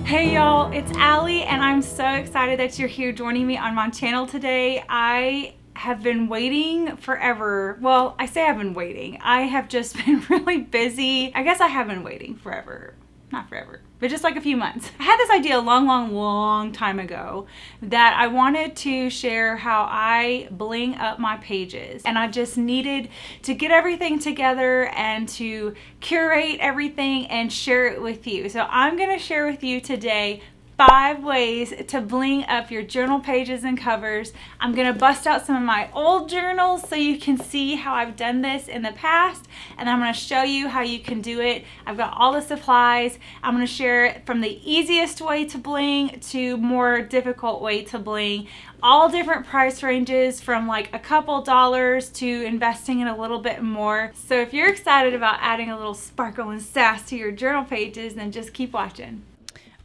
Hey y'all, it's Allie and I'm so excited that you're here joining me on my channel today. I have been waiting forever. Well, I say I've been waiting. I have just been really busy. I guess I have been waiting forever. Not forever, but just like a few months. I had this idea a long time ago that I wanted to share how I bling up my pages, and I just needed to get everything together and to curate everything and share it with you. So I'm gonna share with you today 5 ways to bling up your journal pages and covers. I'm gonna bust out some of my old journals so you can see how I've done this in the past, and I'm gonna show you how you can do it. I've got all the supplies. I'm gonna share it from the easiest way to bling to more difficult way to bling. All different price ranges from like a couple dollars to investing in a little bit more. So if you're excited about adding a little sparkle and sass to your journal pages, then just keep watching.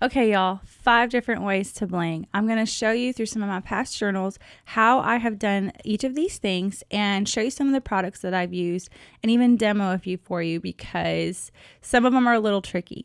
Okay, y'all, 5 different ways to bling. I'm going to show you through some of my past journals how I have done each of these things and show you some of the products that I've used and even demo a few for you because some of them are a little tricky.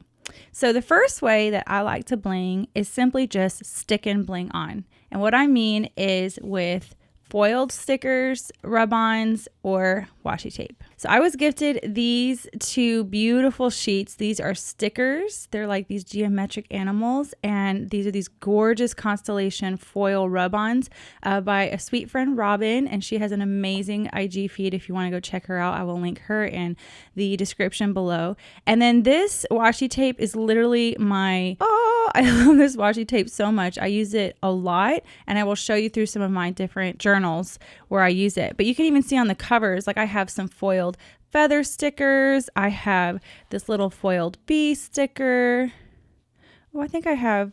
So the first way that I like to bling is simply just stick and bling on. And what I mean is with foiled stickers, rub-ons, or washi tape. So I was gifted these 2 beautiful sheets. These are stickers. They're like these geometric animals, and these are these gorgeous Constellation foil rub-ons by a sweet friend, Robin, and she has an amazing IG feed. If you want to go check her out, I will link her in the description below. And then this washi tape is literally my, I love this washi tape so much. I use it a lot, and I will show you through some of my different journals where I use it. But you can even see on the covers, like I have some foiled feather stickers. I have this little foiled bee sticker. Oh, I think I have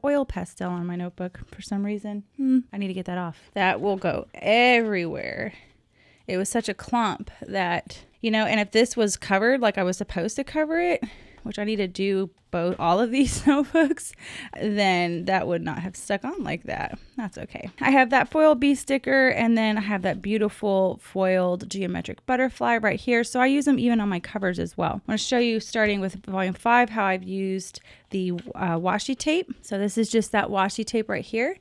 oil pastel on my notebook for some reason. I need to get that off. That will go everywhere. It was such a clump that, and if this was covered like I was supposed to cover it, which I need to do all of these notebooks, then that would not have stuck on like that. That's okay. I have that foil bee sticker, and then I have that beautiful foiled geometric butterfly right here. So I use them even on my covers as well. I want to show you, starting with volume 5, how I've used the washi tape. So this is just that washi tape right here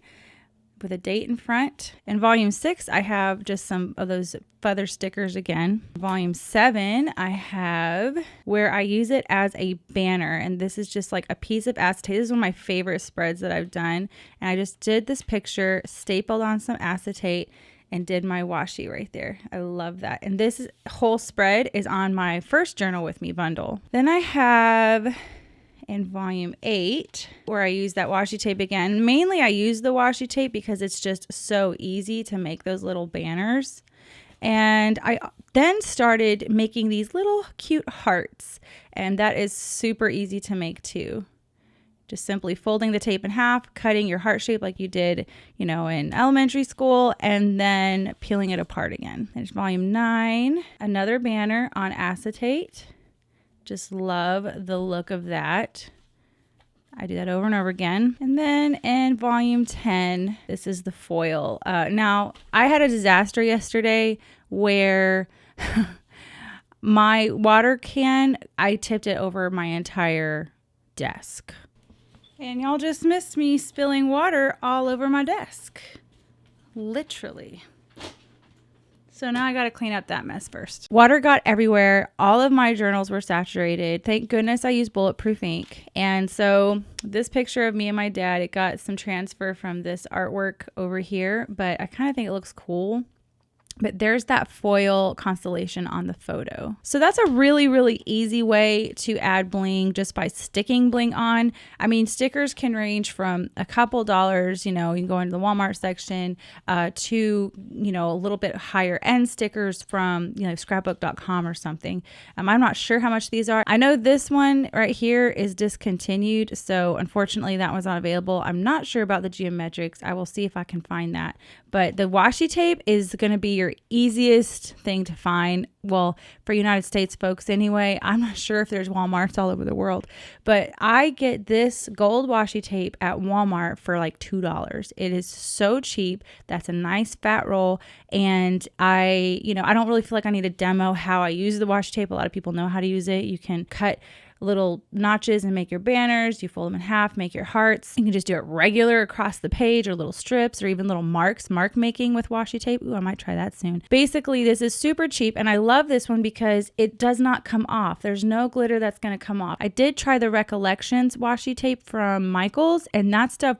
with a date in front. In volume 6, I have just some of those feather stickers again. Volume 7, I have where I use it as a banner, and this is just like a piece of acetate. This is one of my favorite spreads that I've done, and I just did this picture, stapled on some acetate, and did my washi right there. I love that. And this whole spread is on my first Journal With Me bundle. Then I have in volume 8 where I use that washi tape again. Mainly I use the washi tape because it's just so easy to make those little banners. And I then started making these little cute hearts, and that is super easy to make too. Just simply folding the tape in half, cutting your heart shape like you did, in elementary school, and then peeling it apart again. There's volume 9, another banner on acetate. Just love the look of that. I do that over and over again. And then in volume 10, this is the foil. Now, I had a disaster yesterday where my water can, I tipped it over my entire desk. And y'all just missed me spilling water all over my desk. Literally. So now I got to clean up that mess first. Water got everywhere. All of my journals were saturated. Thank goodness I used bulletproof ink. And so this picture of me and my dad, it got some transfer from this artwork over here, but I kind of think it looks cool. But there's that foil constellation on the photo. So that's a really easy way to add bling just by sticking bling on. I mean, stickers can range from a couple dollars, you can go into the Walmart section to, a little bit higher end stickers from, scrapbook.com or something. I'm not sure how much these are. I know this one right here is discontinued. So unfortunately that was not available. I'm not sure about the geometrics. I will see if I can find that. But the washi tape is going to be your easiest thing to find. Well, for United States folks anyway. I'm not sure if there's Walmarts all over the world, but I get this gold washi tape at Walmart for like $2. It is so cheap. That's a nice fat roll. And I don't really feel like I need to demo how I use the washi tape. A lot of people know how to use it. You can cut little notches and make your banners. You fold them in half, make your hearts. You can just do it regular across the page, or little strips, or even little marks, mark making with washi tape. Ooh, I might try that soon. Basically, this is super cheap, and I love this one because it does not come off. There's no glitter that's going to come off. I did try the Recollections washi tape from Michaels, and that stuff,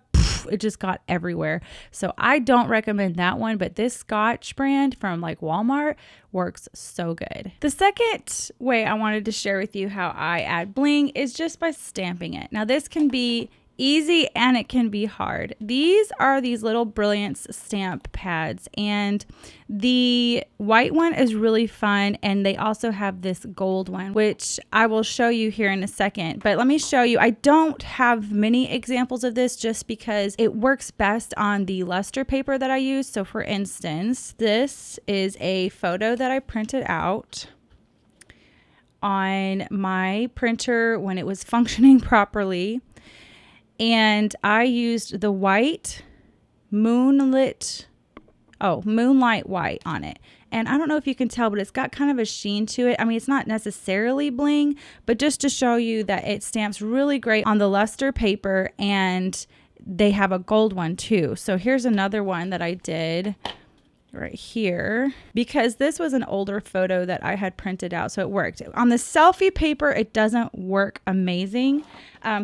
it just got everywhere. So I don't recommend that one, but this Scotch brand from like Walmart works so good. The second way I wanted to share with you how I add bling is just by stamping it. Now this can be easy and it can be hard. These are these little Brilliance stamp pads, and the white one is really fun, and they also have this gold one, which I will show you here in a second. But let me show you. I don't have many examples of this just because it works best on the luster paper that I use. So for instance, this is a photo that I printed out on my printer when it was functioning properly. And I used the white moonlight white on it. And I don't know if you can tell, but it's got kind of a sheen to it. I mean, it's not necessarily bling, but just to show you that it stamps really great on the luster paper, and they have a gold one too. So here's another one that I did right here, because this was an older photo that I had printed out, so it worked. On the selfie paper, it doesn't work amazing.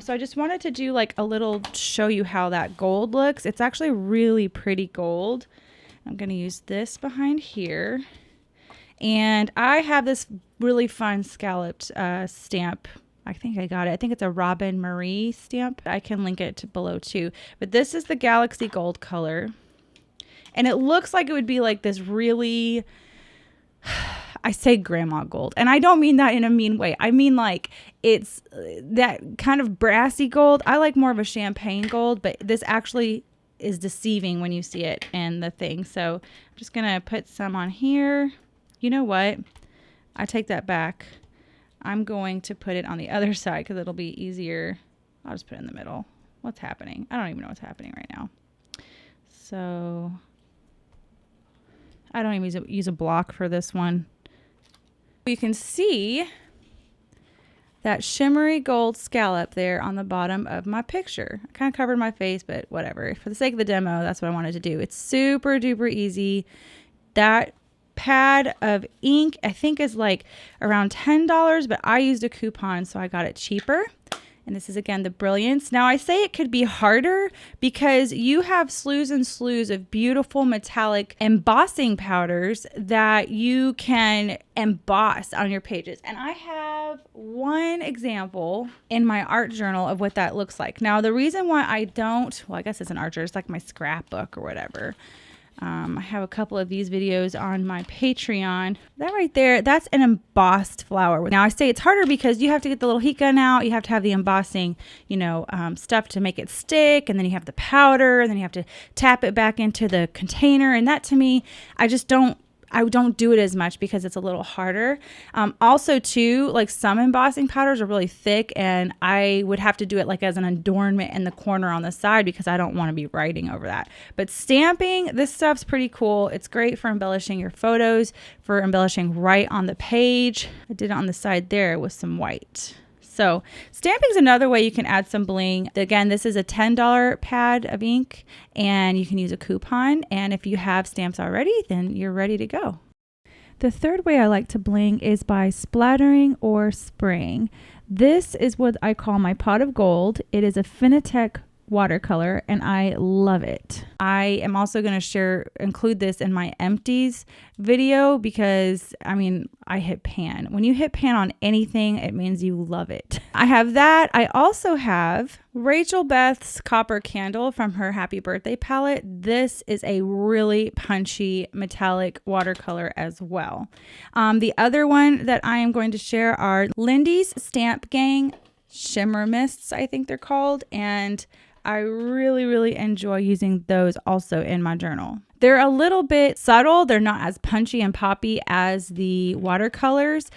So I just wanted to do like a little show you how that gold looks. It's actually really pretty gold. I'm going to use this behind here. And I have this really fun scalloped stamp. I think I got it. I think it's a Roben-Marie stamp. I can link it below too. But this is the Galaxy Gold color. And it looks like it would be like this really, I say grandma gold. And I don't mean that in a mean way. I mean like it's that kind of brassy gold. I like more of a champagne gold, but this actually is deceiving when you see it in the thing. So I'm just going to put some on here. You know what? I take that back. I'm going to put it on the other side because it'll be easier. I'll just put it in the middle. What's happening? I don't even know what's happening right now. So I don't even use a block for this one. You can see that shimmery gold scallop there on the bottom of my picture. I kind of covered my face, but whatever. For the sake of the demo, that's what I wanted to do. It's super duper easy. That pad of ink, I think, is like around $10, but I used a coupon, so I got it cheaper. And this is, again, the Brilliance. Now, I say it could be harder because you have slews and slews of beautiful metallic embossing powders that you can emboss on your pages. And I have one example in my art journal of what that looks like. Now, the reason why I don't, well, I guess it's an art journal. It's like my scrapbook or whatever. I have a couple of these videos on my Patreon. That right there, that's an embossed flower. Now I say it's harder because you have to get the little heat gun out. You have to have the embossing, stuff to make it stick. And then you have the powder, and then you have to tap it back into the container. And that, to me, I don't do it as much because it's a little harder. Also too, like some embossing powders are really thick, and I would have to do it like as an adornment in the corner on the side because I don't want to be writing over that. But stamping, this stuff's pretty cool. It's great for embellishing your photos, for embellishing right on the page. I did it on the side there with some white. So stamping is another way you can add some bling. Again, this is a $10 pad of ink, and you can use a coupon. And if you have stamps already, then you're ready to go. The third way I like to bling is by splattering or spraying. This is what I call my pot of gold. It is a Finitec watercolor, and I love it. I am also going to include this in my empties video because I hit pan. When you hit pan on anything, it means you love it. I have that. I also have Rachel Beth's copper candle from her happy birthday palette. This is a really punchy metallic watercolor as well. The other one that I am going to share are Lindy's Stamp Gang Shimmer Mists, I think they're called, and I really, really enjoy using those also in my journal. They're a little bit subtle. They're not as punchy and poppy as the watercolors,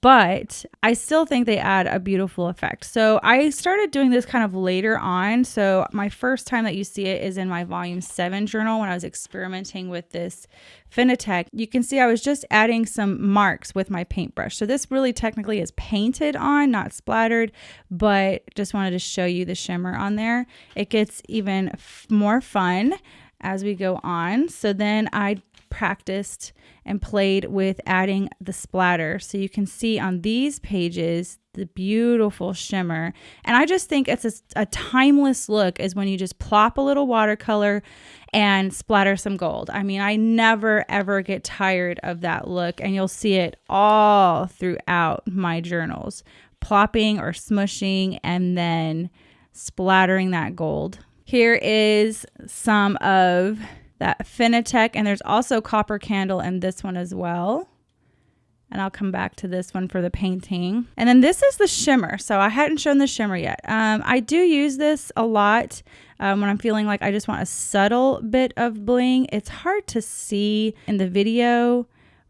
but I still think they add a beautiful effect. So I started doing this kind of later on. So my first time that you see it is in my volume 7 journal when I was experimenting with this Finitec. You can see I was just adding some marks with my paintbrush. So this really technically is painted on, not splattered, but just wanted to show you the shimmer on there. It gets even more fun as we go on. So then I practiced and played with adding the splatter. So you can see on these pages the beautiful shimmer. And I just think it's a timeless look is when you just plop a little watercolor and splatter some gold. I mean, I never ever get tired of that look, and you'll see it all throughout my journals. Plopping or smushing and then splattering that gold. Here is some of that Finitec, and there's also copper candle in this one as well. And I'll come back to this one for the painting. And then this is the shimmer. So I hadn't shown the shimmer yet. I do use this a lot when I'm feeling like I just want a subtle bit of bling. It's hard to see in the video,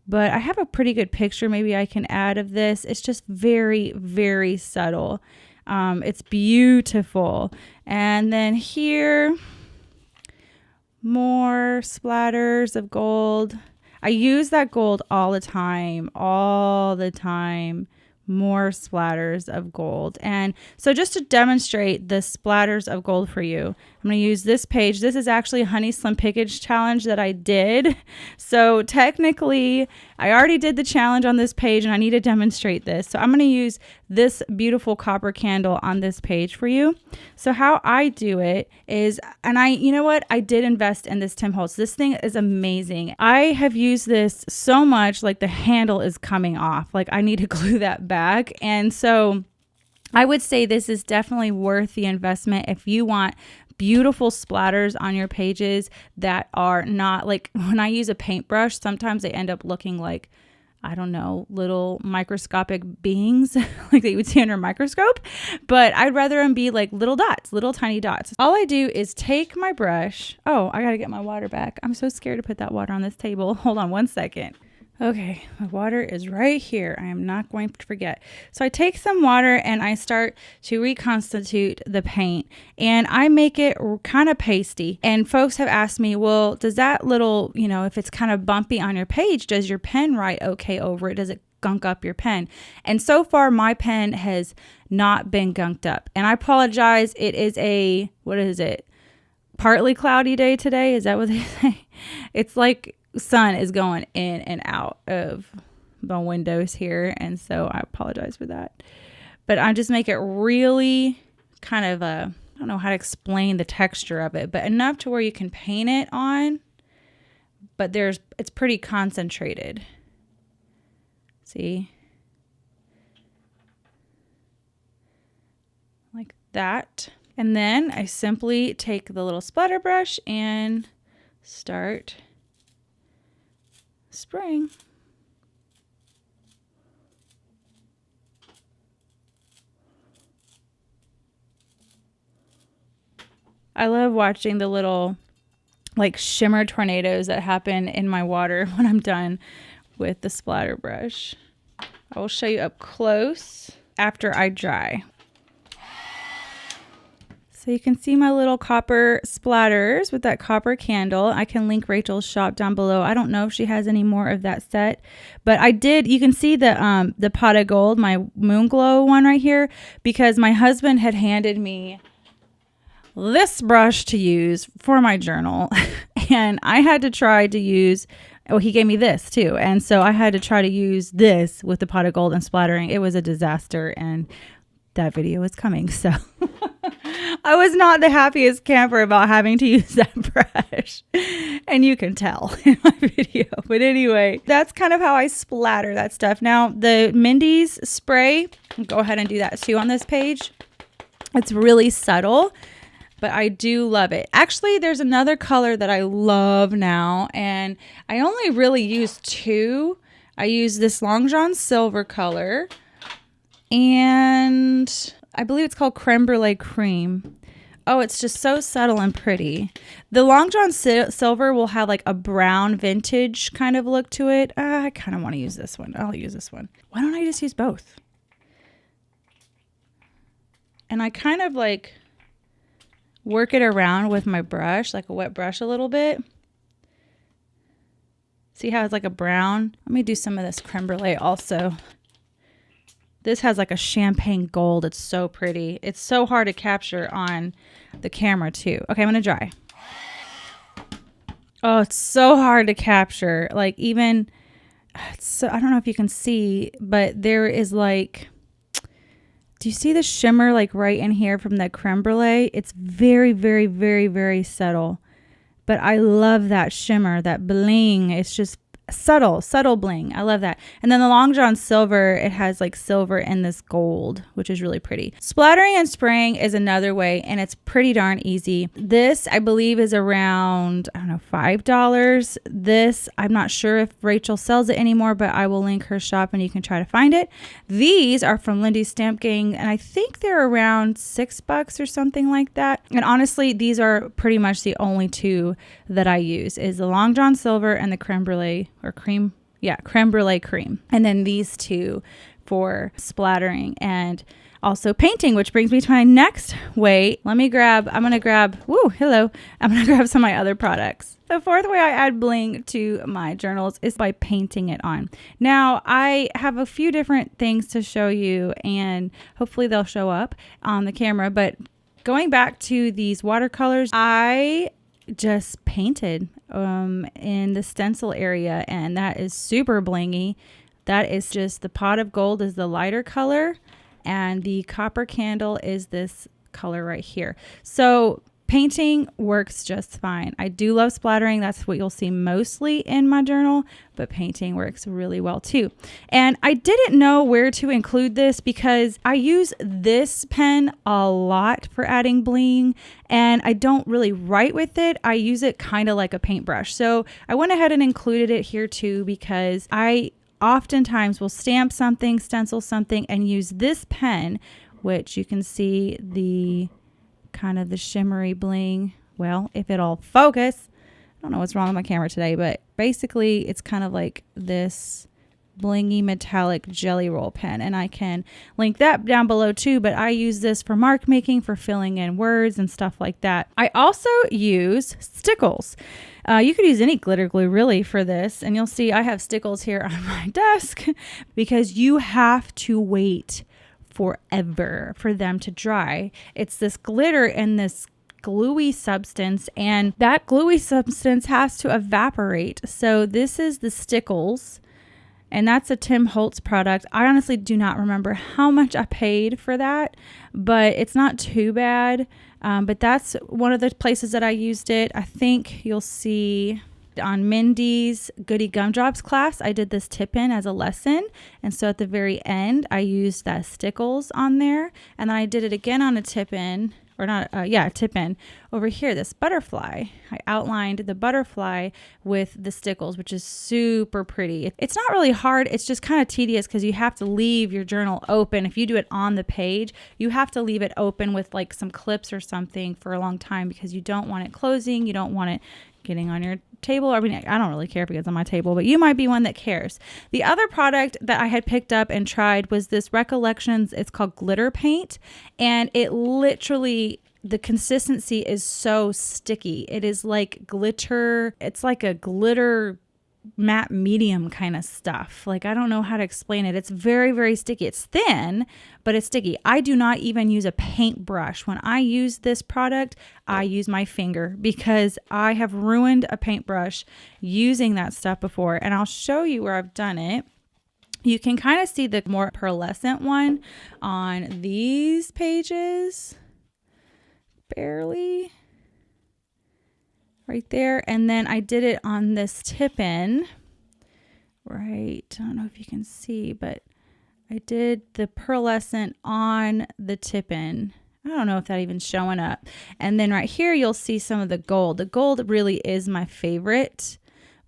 but I have a pretty good picture maybe I can add of this. It's just very, very subtle. It's beautiful. And then here, more splatters of gold. I use that gold all the time, more splatters of gold. And so just to demonstrate the splatters of gold for you, I'm going to use this page. This is actually a Honey Slim Pickage challenge that I did. So technically I already did the challenge on this page and I need to demonstrate this. So I'm going to use this beautiful copper candle on this page for you. So how I do it is, and you know what? I did invest in this Tim Holtz. This thing is amazing. I have used this so much, like the handle is coming off. Like I need to glue that back. And so I would say this is definitely worth the investment if you want beautiful splatters on your pages that are not like, when I use a paintbrush, sometimes they end up looking like, I don't know, little microscopic beings like that you would see under a microscope, but I'd rather them be like little dots, little tiny dots. All I do is take my brush. Oh, I gotta get my water back. I'm so scared to put that water on this table. Hold on one second. Okay, my water is right here. I am not going to forget. So I take some water and I start to reconstitute the paint, and I make it kind of pasty. And folks have asked me, well, does that little, if it's kind of bumpy on your page, does your pen write okay over it? Does it gunk up your pen? And so far my pen has not been gunked up. And I apologize. It is what is it? Partly cloudy day today. Is that what they say? It's like sun is going in and out of the windows here, and so I apologize for that. But I just make it really kind of I don't know how to explain the texture of it, but enough to where you can paint it on, but it's pretty concentrated. See? Like that. And then I simply take the little splatter brush and start spraying. I love watching the little like shimmer tornadoes that happen in my water when I'm done with the splatter brush. I will show you up close after I dry. So you can see my little copper splatters with that copper candle. I can link Rachel's shop down below. I don't know if she has any more of that set, but I did. You can see the pot of gold, my MoonGold one right here, because my husband had handed me this brush to use for my journal. And I had to try to use, he gave me this too. And so I had to try to use this with the pot of gold and splattering. It was a disaster, and that video is coming. So I was not the happiest camper about having to use that brush, and you can tell in my video. But anyway, that's kind of how I splatter that stuff. Now the Mindy's spray, I'll go ahead and do that too on this page. It's really subtle, but I do love it. Actually, there's another color that I love now, and I only really use two. I use this Long John Silver color, and I believe it's called Creme Brulee Cream. Oh, it's just so subtle and pretty. The Long John Silver will have like a brown vintage kind of look to it. I kind of want to use this one. I'll use this one. Why don't I just use both? And I kind of like work it around with my brush, like a wet brush a little bit. See how it's like a brown? Let me do some of this creme brulee also. This has like a champagne gold. It's so pretty. It's so hard to capture on the camera too. Okay, I'm gonna dry. Oh, it's so hard to capture. Like even, so I don't know if you can see, but there is like, do you see the shimmer like right in here from that creme brulee? It's very, very, very, very subtle. But I love that shimmer, that bling. It's just subtle bling. I love that. And then the Long John Silver, it has like silver and this gold, which is really pretty. Splattering and spraying is another way, and it's pretty darn easy. This, I believe, is around, I don't know, $5. This, I'm not sure if Rachel sells it anymore, but I will link her shop and you can try to find it. These are from Lindy's Stamp Gang, and I think they're around $6 or something like that. And honestly, these are pretty much the only two that I use, is the Long John Silver and the creme brulee. Or cream, yeah, creme brulee cream. And then these two for splattering and also painting, which brings me to my next way. I'm gonna grab some of my other products. The fourth way I add bling to my journals is by painting it on. Now, I have a few different things to show you, and hopefully they'll show up on the camera, but going back to these watercolors, I just painted in the stencil area, and that is super blingy. That is just, the pot of gold is the lighter color, and the copper candle is this color right here. So painting works just fine. I do love splattering. That's what you'll see mostly in my journal, but painting works really well too. And I didn't know where to include this because I use this pen a lot for adding bling, and I don't really write with it. I use it kind of like a paintbrush. So I went ahead and included it here too, because I oftentimes will stamp something, stencil something, and use this pen, which you can see the kind of the shimmery bling. Well, if it'll focus, I don't know what's wrong with my camera today, but basically it's kind of like this blingy metallic jelly roll pen, and I can link that down below too, but I use this for mark making, for filling in words and stuff like that. I also use Stickles. You could use any glitter glue really for this, and you'll see I have Stickles here on my desk because you have to wait forever for them to dry. It's this glitter and this gluey substance, and that gluey substance has to evaporate. So this is the Stickles, and that's a Tim Holtz product. I honestly do not remember how much I paid for that, but it's not too bad. But that's one of the places that I used it. I think you'll see on Mindy's Goody Gumdrops class, I did this tip-in as a lesson. And so at the very end, I used that Stickles on there. And then I did it again on a tip-in, or not, tip-in over here, this butterfly. I outlined the butterfly with the Stickles, which is super pretty. It's not really hard. It's just kind of tedious because you have to leave your journal open. If you do it on the page, you have to leave it open with like some clips or something for a long time because you don't want it closing. You don't want it getting on your table. I mean, I don't really care if it gets on my table, but you might be one that cares. The other product that I had picked up and tried was this Recollections. It's called Glitter Paint, and it literally, the consistency is so sticky. It is like glitter. It's like a glitter matte medium kind of stuff. Like, I don't know how to explain it. It's very, very sticky. It's thin, but it's sticky. I do not even use a paintbrush. When I use this product, I use my finger because I have ruined a paintbrush using that stuff before. And I'll show you where I've done it. You can kind of see the more pearlescent one on these pages. Barely. Right there. And then I did it on this tip-in. Right. I don't know if you can see, but I did the pearlescent on the tip-in. I don't know if that even's showing up. And then right here, you'll see some of the gold. The gold really is my favorite,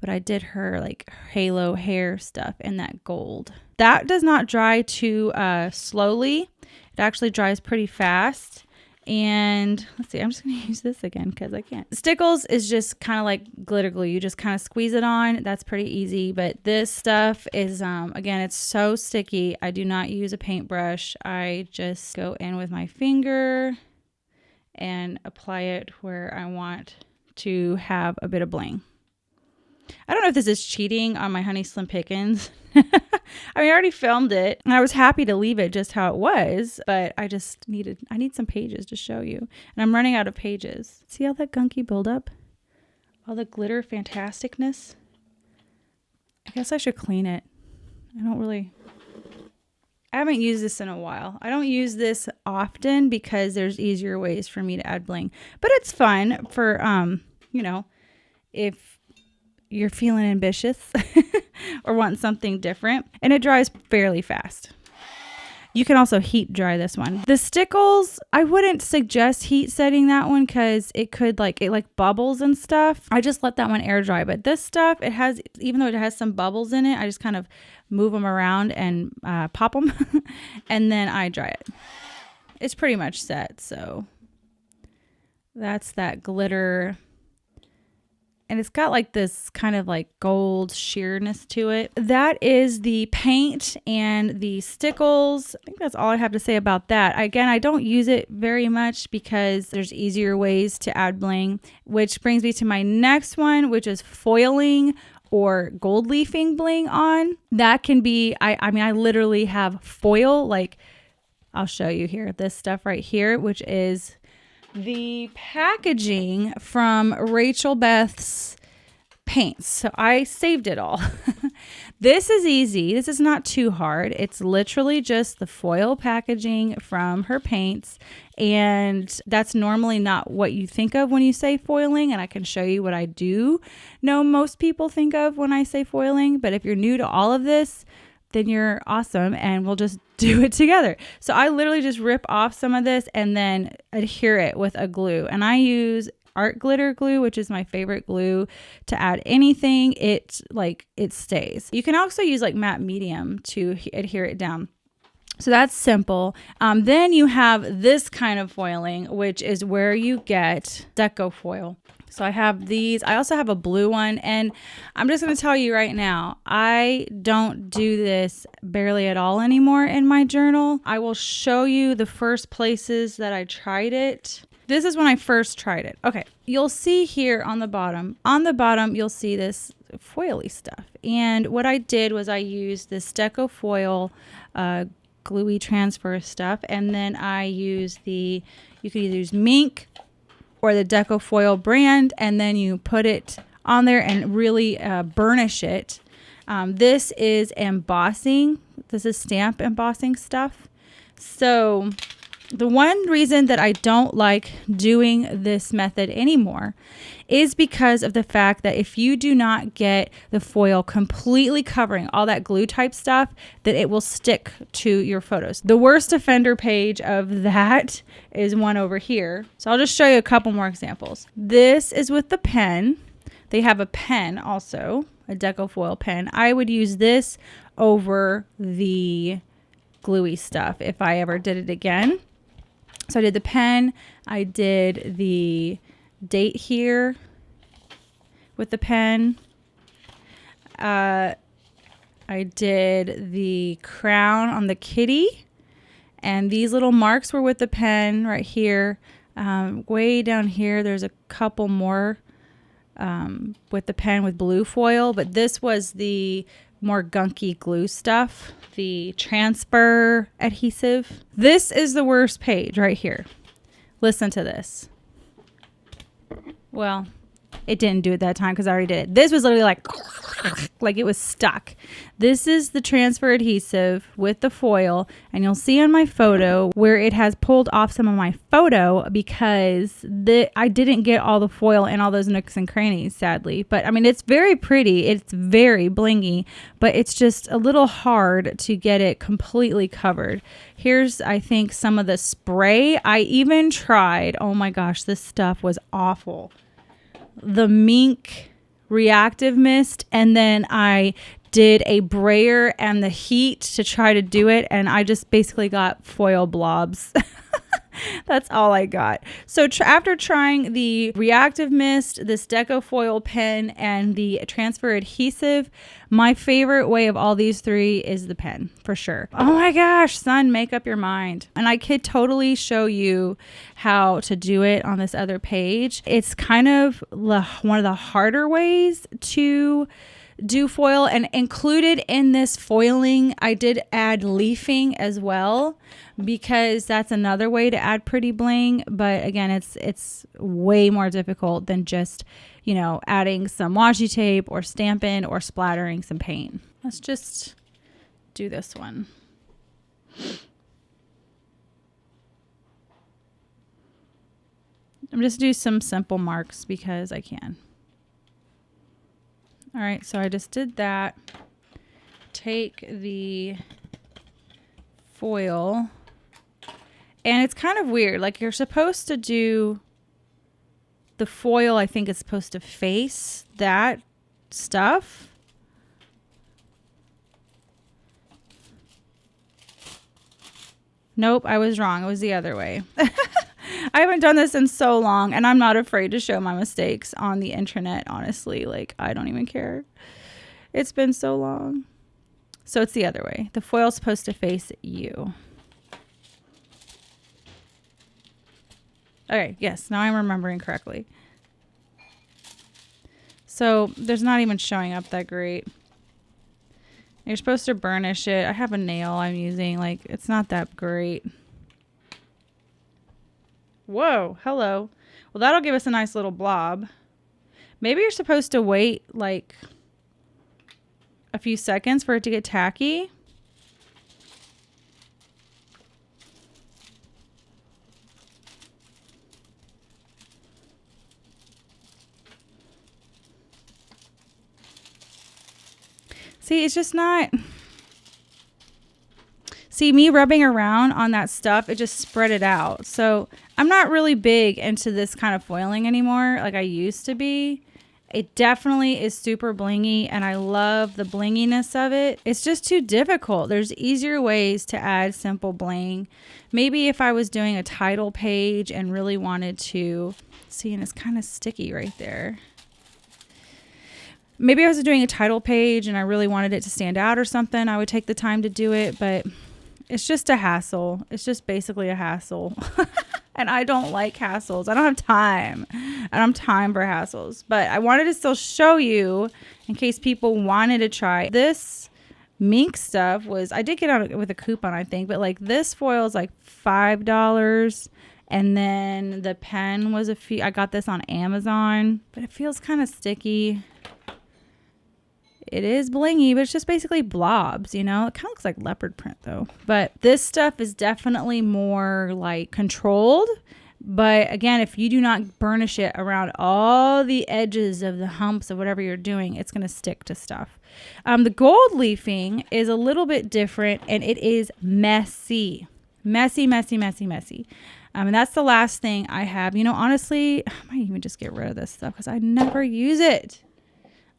but I did her like halo hair stuff in that gold. That does not dry too slowly. It actually dries pretty fast. And let's see, I'm just going to use this again because I can't. Stickles is just kind of like glitter glue. You just kind of squeeze it on. That's pretty easy. But this stuff is, again, it's so sticky. I do not use a paintbrush. I just go in with my finger and apply it where I want to have a bit of bling. I don't know if this is cheating on my Honey Slim Pickens. I mean, I already filmed it and I was happy to leave it just how it was, but I need some pages to show you. And I'm running out of pages. See all that gunky buildup? All the glitter fantasticness? I guess I should clean it. I haven't used this in a while. I don't use this often because there's easier ways for me to add bling. But it's fun for, if you're feeling ambitious or want something different. And it dries fairly fast. You can also heat dry this one. The Stickles, I wouldn't suggest heat setting that one because it could it bubbles and stuff. I just let that one air dry. But this stuff, even though it has some bubbles in it, I just kind of move them around and pop them and then I dry it. It's pretty much set. So that's that glitter. And it's got like this kind of like gold sheerness to it. That is the paint and the Stickles. I think that's all I have to say about that. Again, I don't use it very much because there's easier ways to add bling, which brings me to my next one, which is foiling or gold leafing bling on. That can be, I literally have foil, like I'll show you here, this stuff right here, which is the packaging from Beth's paints. So I saved it all. This is easy. This is not too hard. It's literally just the foil packaging from her paints. And that's normally not what you think of when you say foiling. And I can show you what I do know most people think of when I say foiling. But if you're new to all of this, then you're awesome and we'll just do it together. So I literally just rip off some of this and then adhere it with a glue. And I use art glitter glue, which is my favorite glue to add anything. It stays. You can also use like matte medium to adhere it down. So that's simple. Then you have this kind of foiling, which is where you get deco foil. So I have these. I also have a blue one. And I'm just going to tell you right now, I don't do this barely at all anymore in my journal. I will show you the first places that I tried it. This is when I first tried it. Okay. You'll see here on the bottom. On the bottom, you'll see this foily stuff. And what I did was I used this deco foil gluey transfer stuff. And then I used you could either use mink or the Deco Foil brand, and then you put it on there and really burnish it. This is embossing. This is stamp embossing stuff. So the one reason that I don't like doing this method anymore is because of the fact that if you do not get the foil completely covering all that glue type stuff, that it will stick to your photos. The worst offender page of that is one over here. So I'll just show you a couple more examples. This is with the pen. They have a pen also, a Deco Foil pen. I would use this over the gluey stuff if I ever did it again. So I did the pen. I did the date here with the pen. I did the crown on the kitty, and these little marks were with the pen right here. Way down here there's a couple more with the pen with blue foil, but this was the more gunky glue stuff, the transfer adhesive. This is the worst page right here. Listen to this. Well, it didn't do it that time because I already did it. This was literally like it was stuck. This is the transfer adhesive with the foil, and you'll see on my photo where it has pulled off some of my photo because I didn't get all the foil in all those nooks and crannies, sadly. But I mean, it's very pretty. It's very blingy, but it's just a little hard to get it completely covered. Here's, I think, some of the spray. I even tried, oh my gosh, this stuff was awful. The mink reactive mist, and then I did a brayer and the heat to try to do it, and I just basically got foil blobs. That's all I got. So after trying the reactive mist, this Deco foil pen, and the transfer adhesive, my favorite way of all these three is the pen, for sure. Oh my gosh, son, make up your mind. And I could totally show you how to do it on this other page. It's kind of one of the harder ways to do foil, and included in this foiling I did add leafing as well, because that's another way to add pretty bling. But again, it's way more difficult than just, you know, adding some washi tape or stamping or splattering some paint. Let's just do this one. I'm just do some simple marks because I can. All right, so I just did that. Take the foil, and it's kind of weird. Like, you're supposed to do the foil, I think it's supposed to face that stuff. Nope, I was wrong. It was the other way. I haven't done this in so long, and I'm not afraid to show my mistakes on the internet, honestly. Like, I don't even care. It's been so long. So it's the other way. The foil's supposed to face you. Okay, yes, now I'm remembering correctly. So there's not even showing up that great. You're supposed to burnish it. I have a nail I'm using. Like, it's not that great. Whoa, hello. Well, that'll give us a nice little blob. Maybe you're supposed to wait like a few seconds for it to get tacky. See, it's just not... See, me rubbing around on that stuff, it just spread it out. So I'm not really big into this kind of foiling anymore like I used to be. It definitely is super blingy, and I love the blinginess of it. It's just too difficult. There's easier ways to add simple bling. Maybe if I was doing a title page and really wanted to... See, and it's kind of sticky right there. Maybe I was doing a title page and I really wanted it to stand out or something, I would take the time to do it, but it's just a hassle. It's just basically a hassle. And I don't like hassles. I don't have time. I don't have time for hassles. But I wanted to still show you in case people wanted to try. This mink stuff was, I did get out with a coupon, I think, but like this foil is like $5. And then the pen was a few. I got this on Amazon, but it feels kind of sticky. It is blingy, but it's just basically blobs, you know? It kind of looks like leopard print though. But this stuff is definitely more like controlled. But again, if you do not burnish it around all the edges of the humps of whatever you're doing, it's going to stick to stuff. The gold leafing is a little bit different, and it is messy. Messy, messy, messy, messy. And that's the last thing I have. You know, honestly, I might even just get rid of this stuff because I never use it.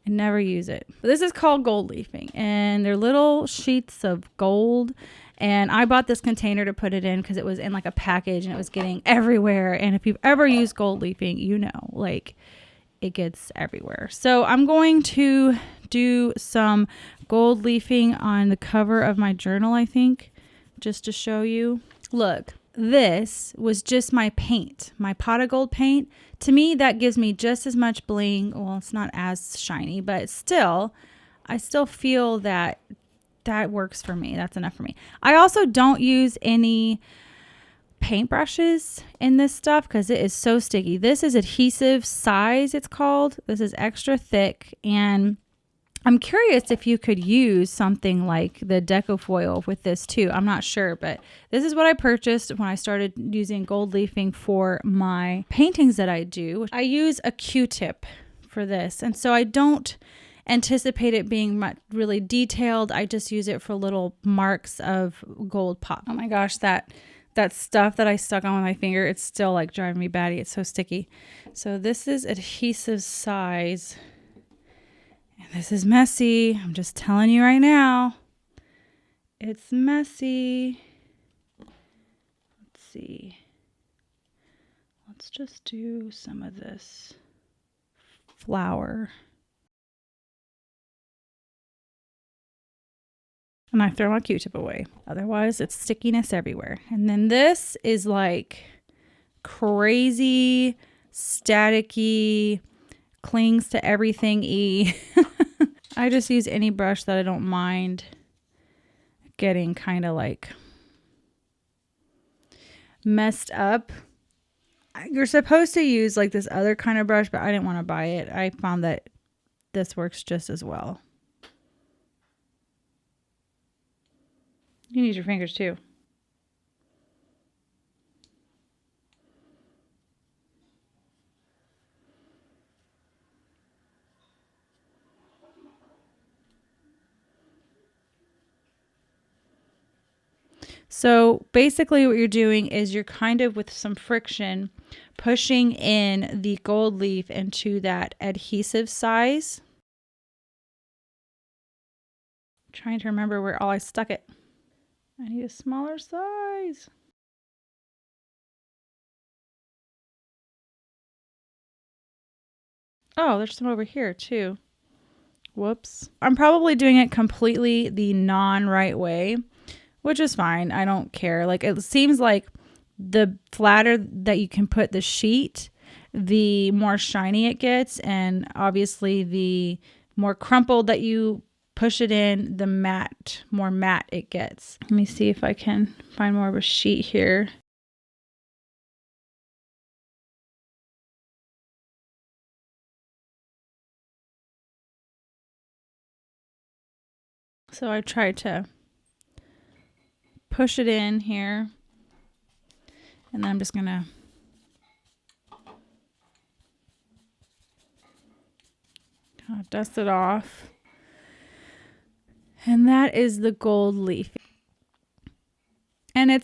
I never use it. But this is called gold leafing, and they're little sheets of gold. And I bought this container to put it in because it was in like a package and it was getting everywhere. And if you've ever used gold leafing, you know, like it gets everywhere. So I'm going to do some gold leafing on the cover of my journal, I think, just to show you. Look, this was just my paint, my pot of gold paint. To me, that gives me just as much bling. Well, it's not as shiny, but still, I still feel that that works for me. That's enough for me. I also don't use any paintbrushes in this stuff because it is so sticky. This is Adhesive Size, it's called. This is extra thick, and I'm curious if you could use something like the Deco foil with this too. I'm not sure, but this is what I purchased when I started using gold leafing for my paintings that I do. I use a Q-tip for this, and so I don't anticipate it being really detailed. I just use it for little marks of gold pop. Oh my gosh, that stuff that I stuck on with my finger, it's still like driving me batty. It's so sticky. So this is Adhesive Size. And this is messy. I'm just telling you right now. It's messy. Let's see. Let's just do some of this flower. And I throw my Q-tip away. Otherwise, it's stickiness everywhere. And then this is like crazy, staticky, clings to everything-y. I just use any brush that I don't mind getting kind of like messed up. You're supposed to use like this other kind of brush, but I didn't want to buy it. I found that this works just as well. You can use your fingers too. So basically what you're doing is you're kind of with some friction pushing in the gold leaf into that adhesive size. I'm trying to remember where all I stuck it. I need a smaller size. Oh, there's some over here too. Whoops. I'm probably doing it completely the non-right way, which is fine. I don't care. Like, it seems like the flatter that you can put the sheet, the more shiny it gets. And obviously the more crumpled that you push it in, the more matte it gets. Let me see if I can find more of a sheet here. So I tried to push it in here, and then I'm just gonna kind of dust it off. And that is the gold leaf. And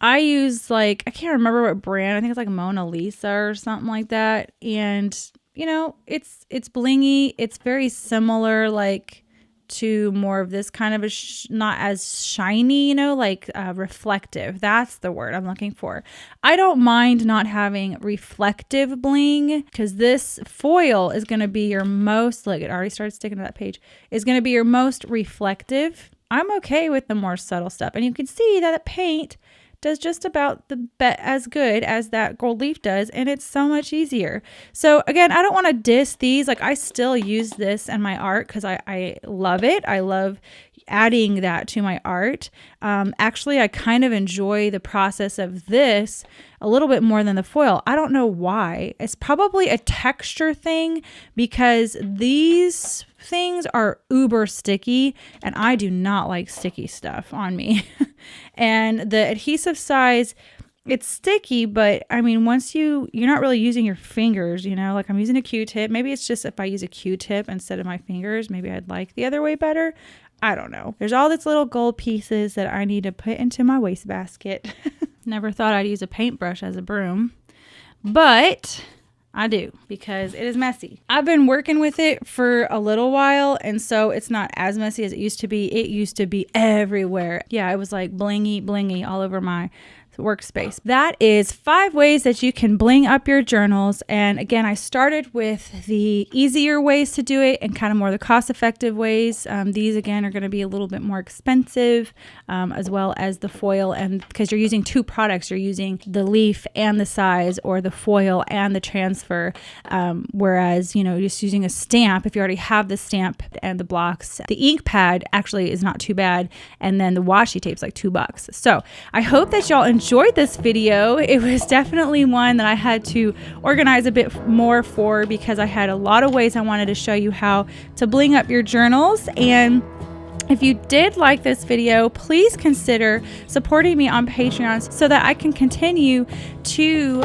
I use like, I can't remember what brand. I think it's like Mona Lisa or something like that. And you know, it's blingy. It's very similar like to more of this kind of not as shiny, you know, like reflective. That's the word I'm looking for. I don't mind not having reflective bling because this foil is going to be your most, look, it already started sticking to that page, is going to be your most reflective. I'm okay with the more subtle stuff. And you can see that the paint does just about as good as that gold leaf does, and it's so much easier. So again, I don't want to diss these. Like, I still use this in my art because I love it. I love adding that to my art. Actually, I kind of enjoy the process of this a little bit more than the foil. I don't know why. It's probably a texture thing because these things are uber sticky and I do not like sticky stuff on me. And the adhesive size, it's sticky, but I mean, once you're not really using your fingers, you know, like I'm using a Q-tip. Maybe it's just if I use a Q-tip instead of my fingers, maybe I'd like the other way better. I don't know. There's all these little gold pieces that I need to put into my wastebasket. Never thought I'd use a paintbrush as a broom, but I do because it is messy. I've been working with it for a little while, and so it's not as messy as it used to be. It used to be everywhere. Yeah, it was like blingy all over my workspace. That is 5 ways that you can bling up your journals. And again, I started with the easier ways to do it and kind of more the cost-effective ways. These again are going to be a little bit more expensive, as well as the foil. And because you're using 2 products, you're using the leaf and the size, or the foil and the transfer. Whereas, you know, just using a stamp, if you already have the stamp and the blocks, the ink pad actually is not too bad. And then the washi tape's like $2. So I hope that y'all enjoyed this video. It was definitely one that I had to organize a bit more for because I had a lot of ways I wanted to show you how to bling up your journals. And if you did like this video, please consider supporting me on Patreon so that I can continue to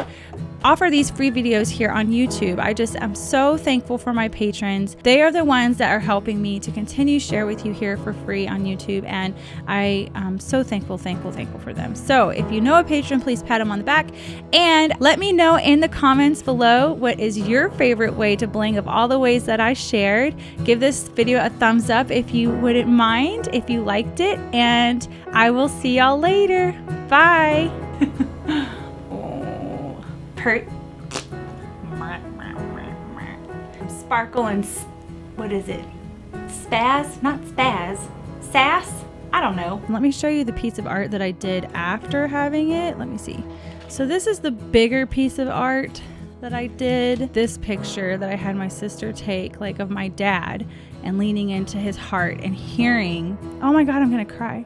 offer these free videos here on YouTube. I'm so thankful for my patrons. They are the ones that are helping me to continue share with you here for free on YouTube, and I am so thankful for them. So if you know a patron, please pat them on the back and let me know in the comments below what is your favorite way to bling of all the ways that I shared. Give this video a thumbs up if you wouldn't mind, if you liked it, and I will see y'all later. Bye. Hurt. sparkle and what is it? Spaz? Not spaz. Sass? I don't know. Let me show you the piece of art that I did after having it. Let me see. So this is the bigger piece of art that I did. This picture that I had my sister take, like of my dad, and leaning into his heart and hearing, oh my God, I'm gonna cry.